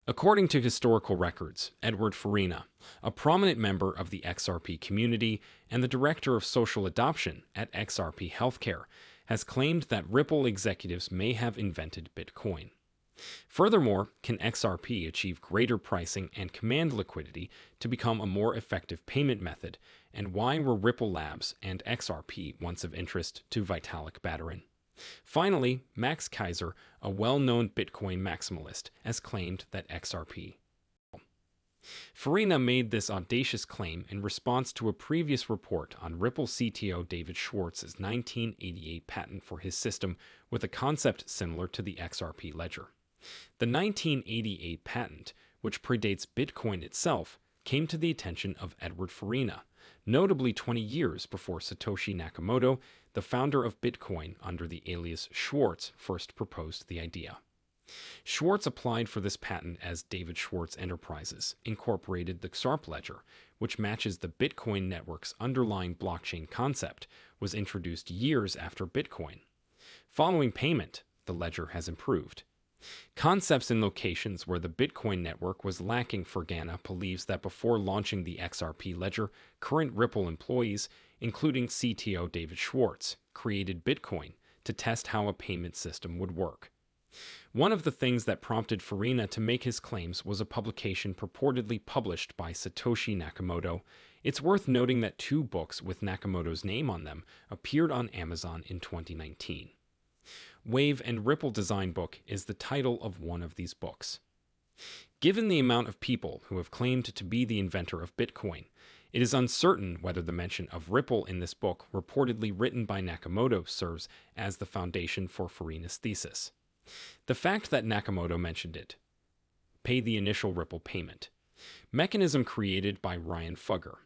According to historical records, Edward Farina, a prominent member of the XRP community and the director of social adoption at XRP Healthcare, has claimed that Ripple executives may have invented Bitcoin. Furthermore, can XRP achieve greater pricing and command liquidity to become a more effective payment method, and why were Ripple Labs and XRP once of interest to Vitalik Buterin? Finally, Max Kaiser, a well-known Bitcoin maximalist, has claimed that XRP. Farina made this audacious claim in response to a previous report on Ripple CTO David Schwartz's 1988 patent for his system with a concept similar to the XRP ledger. The 1988 patent, which predates Bitcoin itself, came to the attention of Edward Farina, notably 20 years before Satoshi Nakamoto, the founder of Bitcoin under the alias Schwartz, first proposed the idea. Schwartz applied for this patent as David Schwartz Enterprises, Incorporated. The XRP ledger, which matches the Bitcoin network's underlying blockchain concept, was introduced years after Bitcoin. Following payment, the ledger has improved. Concepts in locations where the Bitcoin network was lacking. Farina believes that before launching the XRP ledger, current Ripple employees, including CTO David Schwartz, created Bitcoin to test how a payment system would work. One of the things that prompted Farina to make his claims was a publication purportedly published by Satoshi Nakamoto. It's worth noting that 2 books with Nakamoto's name on them appeared on Amazon in 2019. Wave and Ripple Design Book is the title of one of these books. Given the amount of people who have claimed to be the inventor of Bitcoin, it is uncertain whether the mention of Ripple in this book, reportedly written by Nakamoto, serves as the foundation for Farina's thesis. The fact that Nakamoto mentioned it, pay the initial Ripple payment, mechanism created by Ryan Fugger.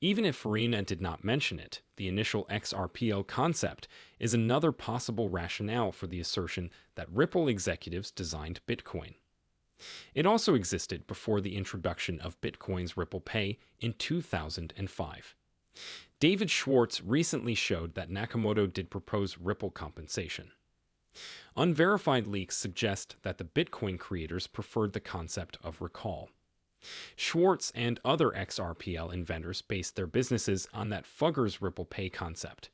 Even if Farina did not mention it, the initial XRPL concept is another possible rationale for the assertion that Ripple executives designed Bitcoin. It also existed before the introduction of Bitcoin's Ripple Pay in 2005. David Schwartz recently showed that Nakamoto did propose Ripple compensation. Unverified leaks suggest that the Bitcoin creators preferred the concept of recall. Schwartz and other XRPL inventors based their businesses on that Fugger's Ripple Pay concept.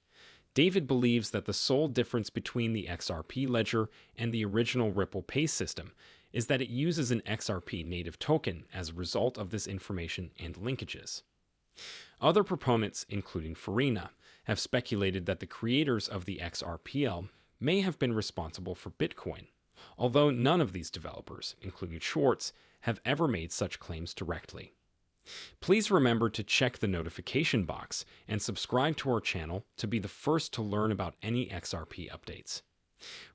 David believes that the sole difference between the XRP ledger and the original Ripple Pay system is that it uses an XRP native token as a result of this information and linkages. Other proponents, including Farina, have speculated that the creators of the XRPL may have been responsible for Bitcoin, although none of these developers, including Schwartz, have ever made such claims directly. Please remember to check the notification box and subscribe to our channel to be the first to learn about any XRP updates.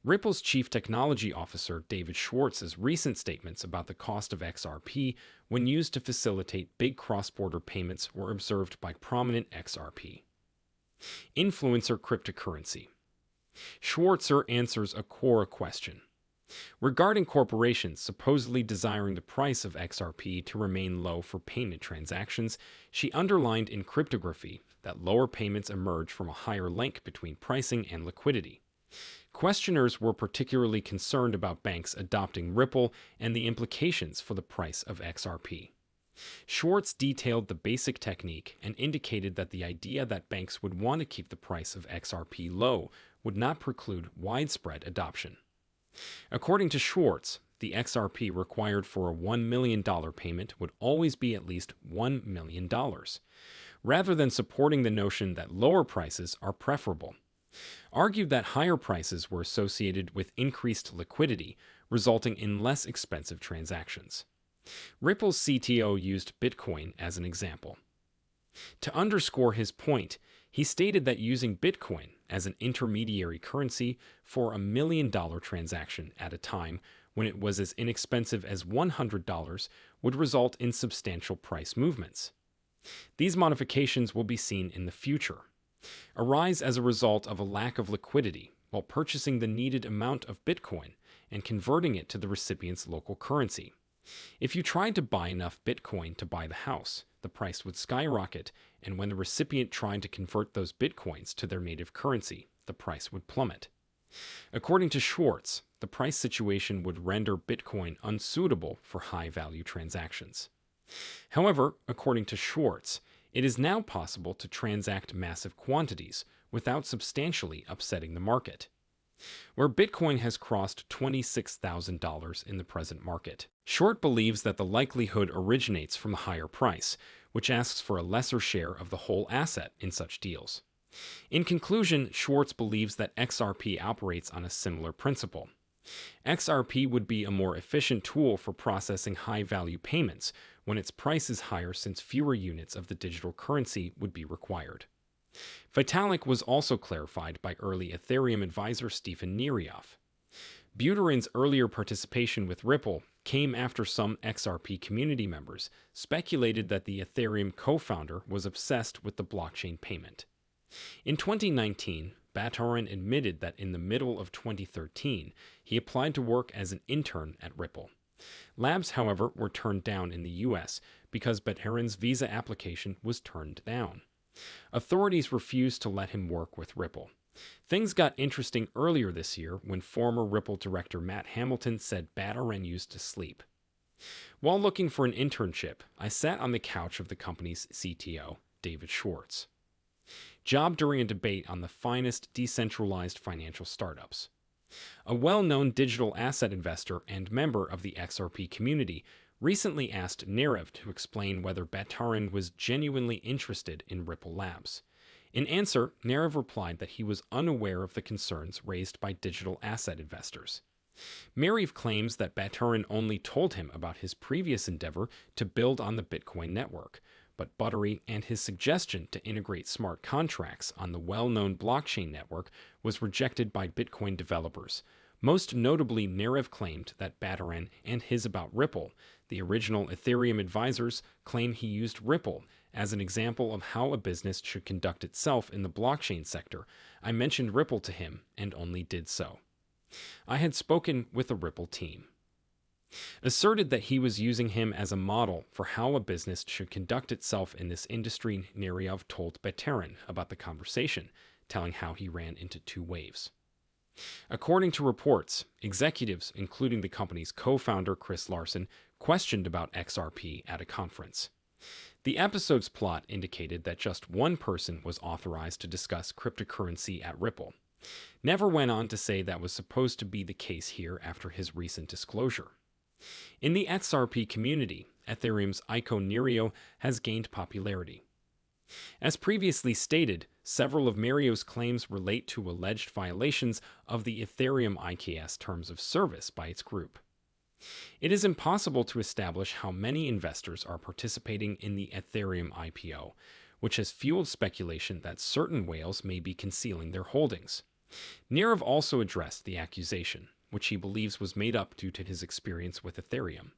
Ripple's Chief Technology Officer David Schwartz's recent statements about the cost of XRP when used to facilitate big cross-border payments were observed by prominent XRP. Influencer cryptocurrency. Schwartzer answers a Quora question. Regarding corporations supposedly desiring the price of XRP to remain low for payment transactions, she underlined in cryptography that lower payments emerge from a higher link between pricing and liquidity. Questioners were particularly concerned about banks adopting Ripple and the implications for the price of XRP. Schwartz detailed the basic technique and indicated that the idea that banks would want to keep the price of XRP low would not preclude widespread adoption. According to Schwartz, the XRP required for a $1 million payment would always be at least $1 million, rather than supporting the notion that lower prices are preferable. Argued that higher prices were associated with increased liquidity, resulting in less expensive transactions. Ripple's CTO used Bitcoin as an example. To underscore his point, he stated that using Bitcoin as an intermediary currency for a $1 million transaction at a time when it was as inexpensive as $100 would result in substantial price movements. These modifications will be seen in the future, arise as a result of a lack of liquidity while purchasing the needed amount of Bitcoin and converting it to the recipient's local currency. If you tried to buy enough Bitcoin to buy the house, the price would skyrocket, and when the recipient tried to convert those Bitcoins to their native currency, the price would plummet. According to Schwartz, the price situation would render Bitcoin unsuitable for high-value transactions. However, according to Schwartz, it is now possible to transact massive quantities without substantially upsetting the market, where Bitcoin has crossed $26,000 in the present market. Short believes that the likelihood originates from the higher price, which asks for a lesser share of the whole asset in such deals. In conclusion, Schwartz believes that XRP operates on a similar principle. XRP would be a more efficient tool for processing high-value payments when its price is higher, since fewer units of the digital currency would be required. Vitalik was also clarified by early Ethereum advisor Stephen Nerioff. Buterin's earlier participation with Ripple came after some XRP community members speculated that the Ethereum co-founder was obsessed with the blockchain payment. In 2019, Buterin admitted that in the middle of 2013, he applied to work as an intern at Ripple. Labs, however, were turned down in the US because Buterin's visa application was turned down. Authorities refused to let him work with Ripple. Things got interesting earlier this year when former Ripple director Matt Hamilton said Buterin used to sleep. While looking for an internship, I sat on the couch of the company's CTO, David Schwartz. Job during a debate on the finest decentralized financial startups. A well-known digital asset investor and member of the XRP community recently asked Nerioff to explain whether Buterin was genuinely interested in Ripple Labs. In answer, Nerioff replied that he was unaware of the concerns raised by digital asset investors. Nerioff claims that Buterin only told him about his previous endeavor to build on the Bitcoin network, but Buterin and his suggestion to integrate smart contracts on the well-known blockchain network was rejected by Bitcoin developers. Most notably, Nerioff claimed that Buterin and his about Ripple, the original Ethereum advisors, claim he used Ripple as an example of how a business should conduct itself in the blockchain sector. I mentioned Ripple to him and only did so. I had spoken with the Ripple team. Asserted that he was using him as a model for how a business should conduct itself in this industry. Nerioff told Buterin about the conversation, telling how he ran into two waves. According to reports, executives, including the company's co-founder Chris Larsen, questioned about XRP at a conference. The episode's plot indicated that just one person was authorized to discuss cryptocurrency at Ripple. Never went on to say that was supposed to be the case here after his recent disclosure. In the XRP community, Ethereum's Iko Nerio has gained popularity. As previously stated, several of Nerioff's claims relate to alleged violations of the Ethereum IKS terms of service by its group. It is impossible to establish how many investors are participating in the Ethereum IPO, which has fueled speculation that certain whales may be concealing their holdings. Nerioff also addressed the accusation, which he believes was made up due to his experience with Ethereum.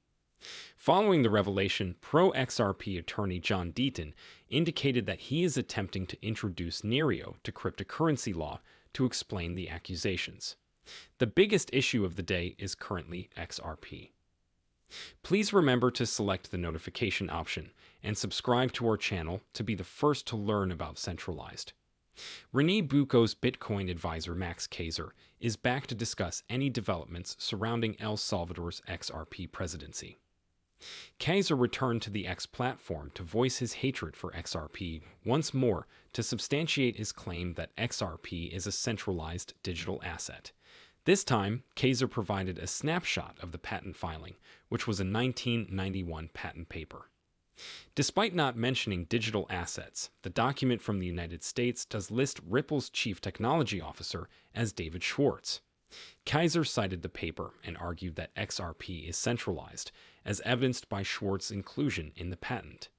Following the revelation, pro-XRP attorney John Deaton indicated that he is attempting to introduce Nerioff to cryptocurrency law to explain the accusations. The biggest issue of the day is currently XRP. Please remember to select the notification option and subscribe to our channel to be the first to learn about centralized. René Bucco's Bitcoin advisor Max Kaiser is back to discuss any developments surrounding El Salvador's XRP presidency. Kaiser returned to the X platform to voice his hatred for XRP once more to substantiate his claim that XRP is a centralized digital asset. This time, Kaiser provided a snapshot of the patent filing, which was a 1991 patent paper. Despite not mentioning digital assets, the document from the United States does list Ripple's chief technology officer as David Schwartz. Kaiser cited the paper and argued that XRP is centralized, as evidenced by Schwartz's inclusion in the patent.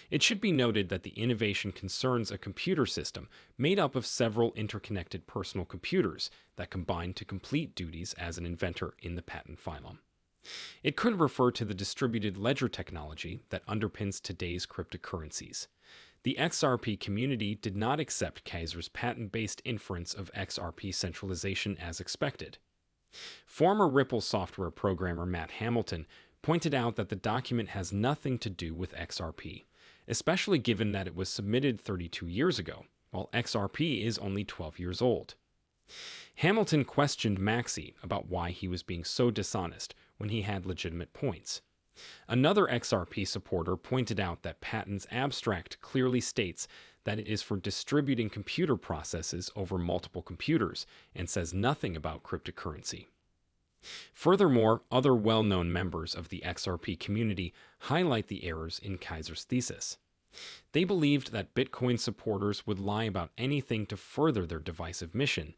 It should be noted that the innovation concerns a computer system made up of several interconnected personal computers that combine to complete duties as an inventor in the patent phylum. It could refer to the distributed ledger technology that underpins today's cryptocurrencies. The XRP community did not accept Kaiser's patent-based inference of XRP centralization as expected. Former Ripple software programmer Matt Hamilton pointed out that the document has nothing to do with XRP, especially given that it was submitted 32 years ago, while XRP is only 12 years old. Hamilton questioned Maxey about why he was being so dishonest when he had legitimate points. Another XRP supporter pointed out that Patton's abstract clearly states that it is for distributing computer processes over multiple computers and says nothing about cryptocurrency. Furthermore, other well-known members of the XRP community highlight the errors in Kaiser's thesis. They believed that Bitcoin supporters would lie about anything to further their divisive mission.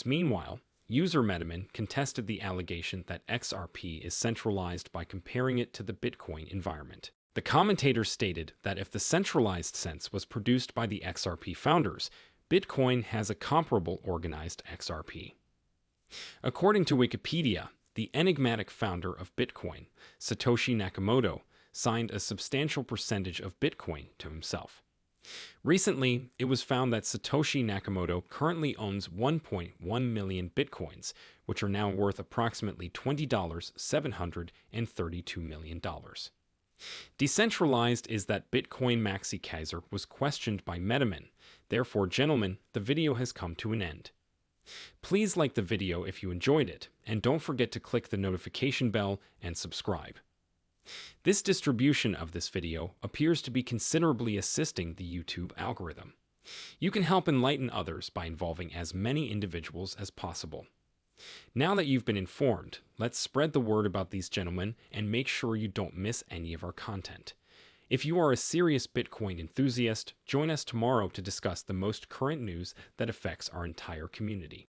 Meanwhile, user Metaman contested the allegation that XRP is centralized by comparing it to the Bitcoin environment. The commentator stated that if the centralized sense was produced by the XRP founders, Bitcoin has a comparable organized XRP. According to Wikipedia, the enigmatic founder of Bitcoin, Satoshi Nakamoto, signed a substantial percentage of Bitcoin to himself. Recently, it was found that Satoshi Nakamoto currently owns 1.1 million Bitcoins, which are now worth approximately $732 million. Decentralized is that Bitcoin Maxi Kaiser was questioned by Metaman. Therefore, gentlemen, the video has come to an end. Please like the video if you enjoyed it, and don't forget to click the notification bell and subscribe. This distribution of this video appears to be considerably assisting the YouTube algorithm. You can help enlighten others by involving as many individuals as possible. Now that you've been informed, let's spread the word about these gentlemen and make sure you don't miss any of our content. If you are a serious Bitcoin enthusiast, join us tomorrow to discuss the most current news that affects our entire community.